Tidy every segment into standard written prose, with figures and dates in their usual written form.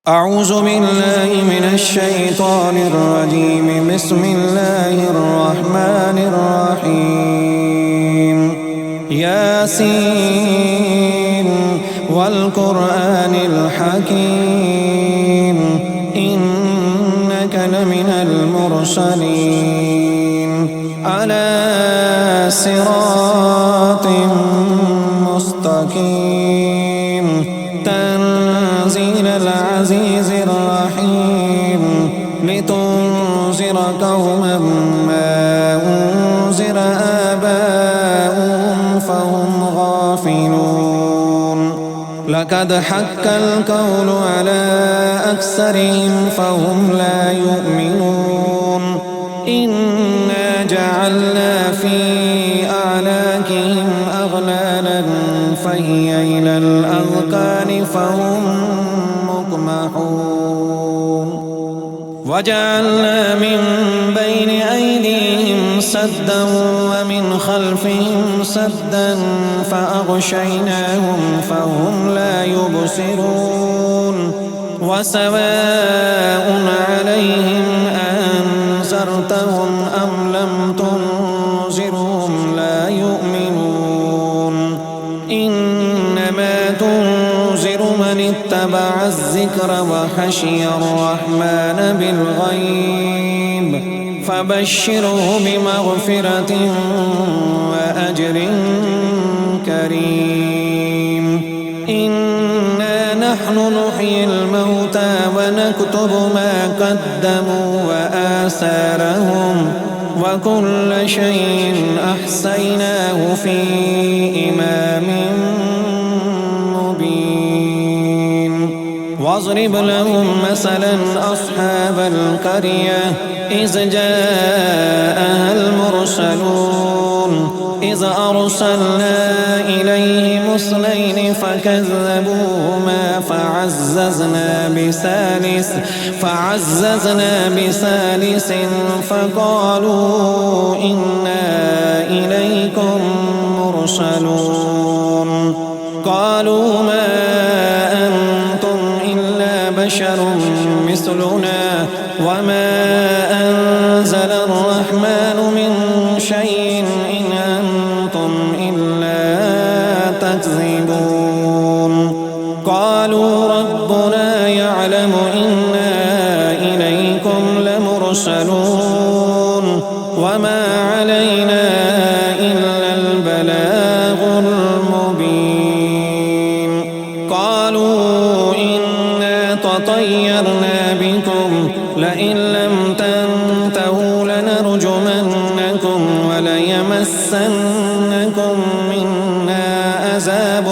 أعوذ بالله من الشيطان الرجيم. بسم الله الرحمن الرحيم. ياسين والقرآن الحكيم إنك لمن المرسلين على صراط مستقيم. تنزيل العزيز الرحيم لتنذر قوما ما أنذر آباؤهم فهم غافلون. لقد حق القول على أكثرهم فهم لا يؤمنون. إنا جعلنا في أعناقهم أغلالا فهي إلى الأذقان فهم مقمحون. وجعلنا من بين أيديهم سدا ومن خلفهم سدا فأغشيناهم فهم لا يبصرون. وسواء عليهم أنذرتهم أم لم تنذرهم لا يؤمنون. إنما تنذر من اتبع الذكر وخشي الرحمن بالغيب فبشره بمغفرة وأجر كريم. إنا نحن نحيي الموتى ونكتب ما قدموا وآثارهم وكل شيء أحصيناه في إمام مبين. واضرب لهم مثلا أصحاب القرية إذ جاءها المرسلون إذ أرسلنا إليهم اثنين فكذبوهما فعززنا بثالث فقالوا إنا إليكم مرسلون. قالوا ما أنتم إلا بشر مثلنا وما أنزل الرحمن من شيء إن أنتم إلا تكذبون. قالوا ربنا يعلم إنا إليكم لمرسلون وما علينا إلا البلاغ المبين. قالوا إنا تطيرنا بكم لئن لم تنتهوا لنرجمنكم وليمسنكم منا عذاب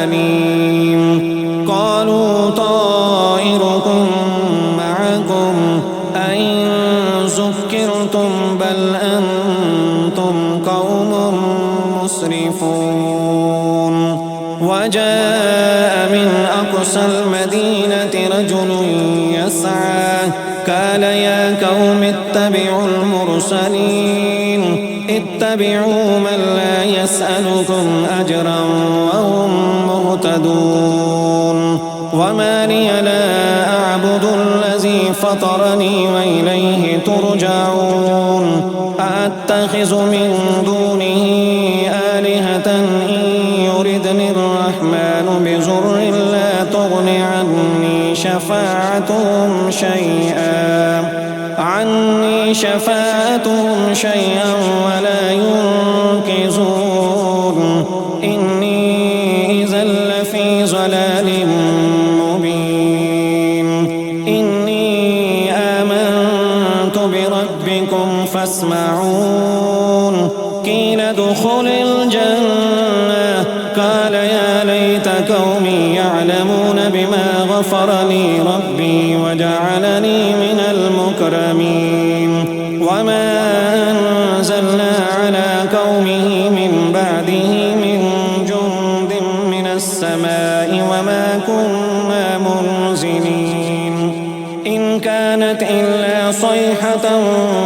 أليم. قالوا طائركم معكم أئن ذكرتم بل أنتم قوم مسرفون. وجاء من أقصى المدينة رجل يسعى قال يا قوم اتبعوا المرسلين اتبعوا من لا يسألكم أجرا وهم مهتدون. وما لي لا أعبد الذي فطرني وإليه ترجعون. أأتخذ من دونه آلهة إن يردني الرحمن بضر لا تغن عني شفاعتهم شيئا ولا ينقذون. إني إذا لفي ضلال مبين. إني آمنت بربكم فاسمعون. قيل ادخل الجنة قال يا ليت قومي يعلمون بما غفر لي ربي وجعلني من المكرمين. وما أنزلنا على قومه من بعده من جند من السماء وما كنا منزلين. إن كانت إلا صيحة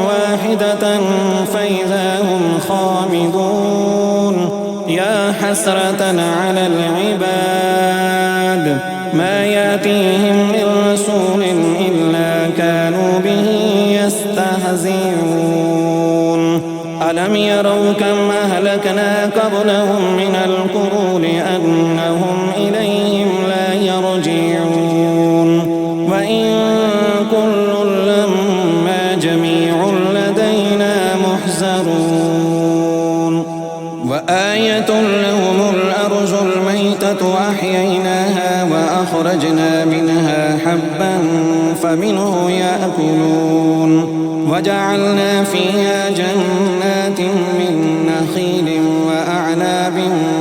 واحدة فإذا هم خامدون. يا حسرة على العباد ما يأتيهم من رسول يستهزئون ألم يروا كم أهلكنا قبلهم من القرون أنهم إليهم لا يرجعون وإن كل لما جميع لدينا محزرون وآية لهم الأرض الميتة أحييناها وأخرجنا منها حبا فمنه يأكلون وجعلنا فيها جنات من نخيل وأعناب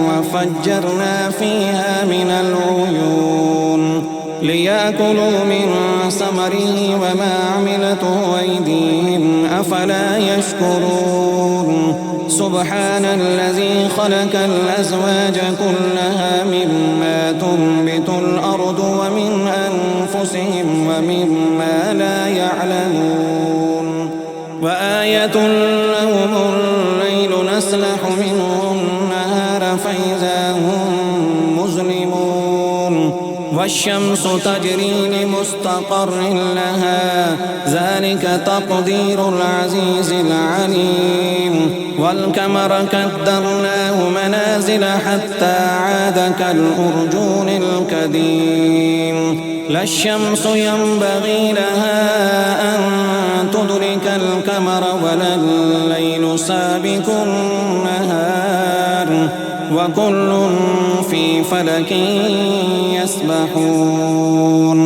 وفجرنا فيها من العيون ليأكلوا من ثمره وما عملته أيديهم أفلا يشكرون سبحان الذي خلق الأزواج كلها مما تنبت الأرض ومن أنفسهم ومما لا يعلمون وآية لهم الليل نسلخ منه النهار فإذا هم مظلمون والشمس تجري لمستقر لها ذلك تقدير العزيز العليم والقمر قدرناه منازل حتى عاد كالأرجون القديم لا الشمس ينبغي لها أن تدرك القمر ولا الليل سابق النهار وكل في فلك يسبحون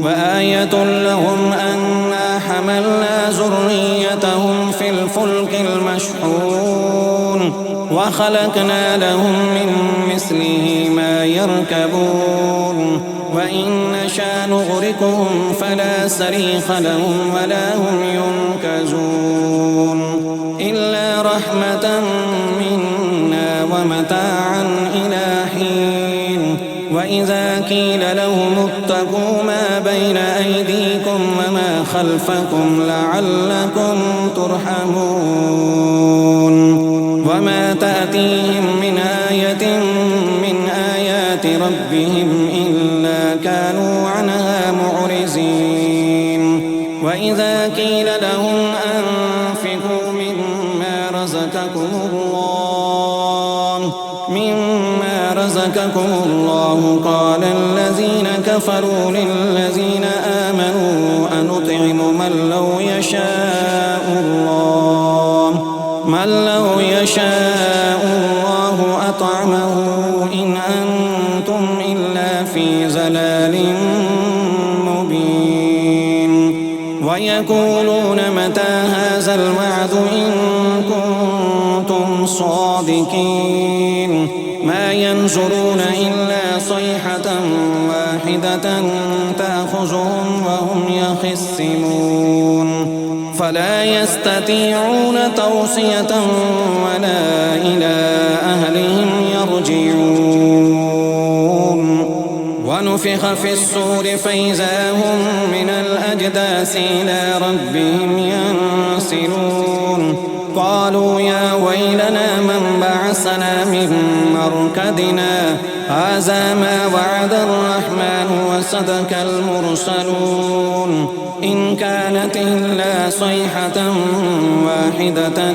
وآية لهم أنا حملنا ذريتهم في الفلك المشحون وخلقنا لهم من مثله ما يركبون وإن نشأ نغرقهم فلا صريخ لهم ولا هم ينقذون إلا رحمة منا ومتاعا إلى حين وإذا قيل لهم اتقوا ما بين أيديكم وما خلفكم لعلكم ترحمون وما تأتيهم من آية من آيات ربهم إلا كانوا عنها معرضين وإذا قيل لهم أنفقوا مما رزقكم الله قال الذين كفروا للذين آمنوا أنطعم من لو يشاء الله أطعمه إن أنتم إلا في ضلال مبين ويقولون متى هذا الوعد إن كنتم صادقين ما ينظرون إلا صيحة واحدة تأخذهم وهم يخصمون فلا يستطيعون توصية ولا إلى أهلهم يرجعون ونفخ في الصور فإذا هم من الأجداث إلى ربهم ينسلون قالوا يا ويلنا من بعثنا من مركدنا هذا ما وعد الرحمن وصدق المرسلون إن كانت إلا صيحة واحدة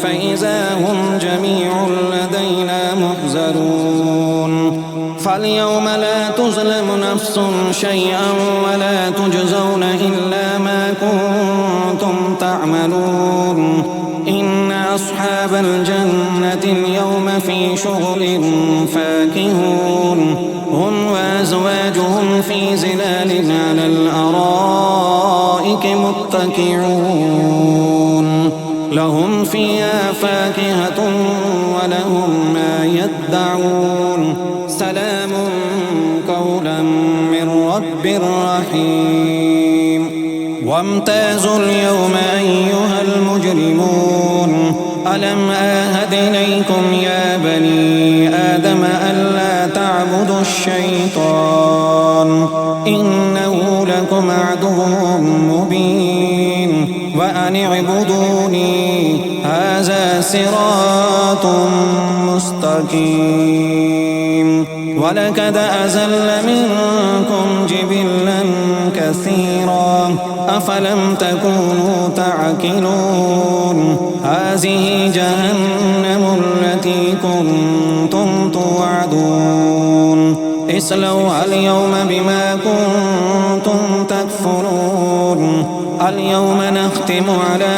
فإذا هم جميع لدينا محضرون فاليوم لا تظلم نفس شيئا ولا تجزون إلا ما كنتم تعملون إن أصحاب الجنة اليوم في شغل فاكهون هم وأزواجهم في ظلال على الأرائك متكئون لهم فيها فاكهة ولهم ما يدعون سلام قولا من رب رحيم وامتازوا اليوم أيها المجرمون ألم آهد إليكم يا بني آدم ألا تعبدوا الشيطان إنه لكم عدو مبين وأن اعبدوني هذا صراط مستقيم ولقد أزل منكم جبلا كثيرا أفلم تكونوا تعقلون هذه جهنم التي كنتم توعدون اصلوها اليوم بما كنتم تكفرون اليوم نختم على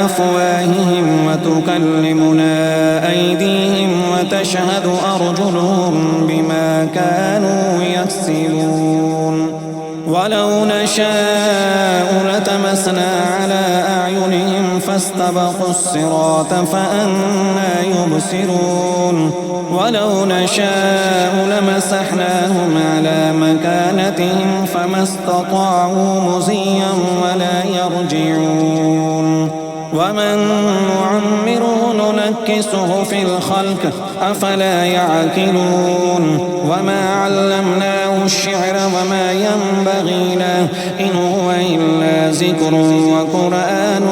أفواههم وتكلمنا أيديهم وتشهد أرجلهم بما كانوا يكسبون ولو نشاء لتمسنا على أعينهم فاستبقوا الصراط فأنى يبصرون ولو نشاء لمسحناهم على مكانتهم فما استطاعوا مزيا ولا يرجعون ومن نعمره ننكسه في الخلق أفلا يعقلون وما علمناه الشعر وما ينبغي له إن هو إلا ذكر وقرآن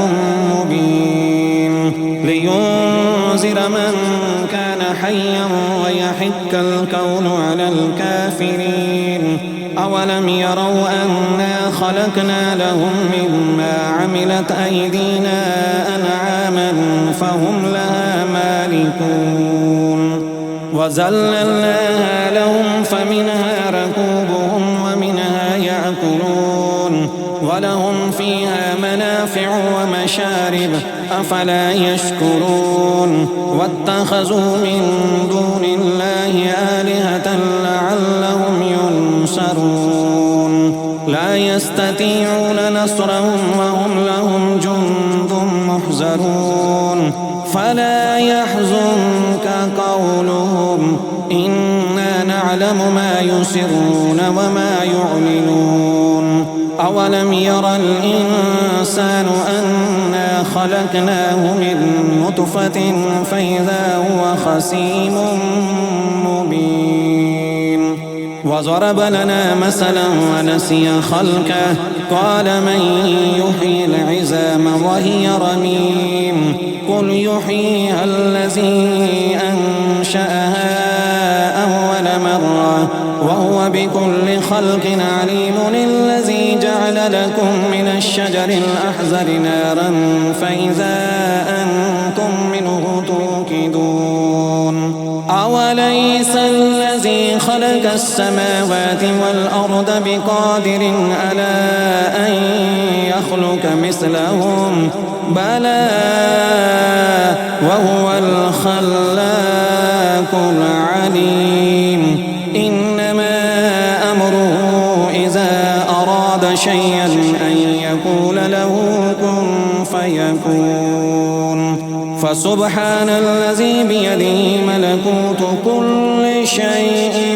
مبين لينذر من كان حيا ويحق الكون على الكافرين أولم يروا أنا خلقنا لهم مما عملت أيدينا أنعاما فهم لها مالكون وذللناها لهم فمنها ركوبهم ومنها يأكلون ولهم فيها منافع ومشارب أفلا يشكرون واتخذوا من دون الله آلهة لعلهم ينصرون لا يستطيعون نصرهم وهم لهم جند محضرون فلا يحزنك قولهم إنا نعلم ما يسرون وما يعلنون أولم يرى الإنسان أنا خلقناه من نطفة فإذا هو خصيم مبين وضرب لنا مثلا ونسي خلقه قال من يحيي العظام وهي رميم قل يحييها الذي أنشأها أول مرة وهو بكل خلق عليم الذي جعل لكم من الشجر الأحزر نارا فإذا أنتم منه توقدون أوليس الذي خلق السماوات والأرض بقادر على أن يخلق مثلهم بلى وهو الخلاق العليم إنما أمره إذا أراد شيئا أن يقول له كن فيكون فسبحان الذي بيده ملكوت كل شيء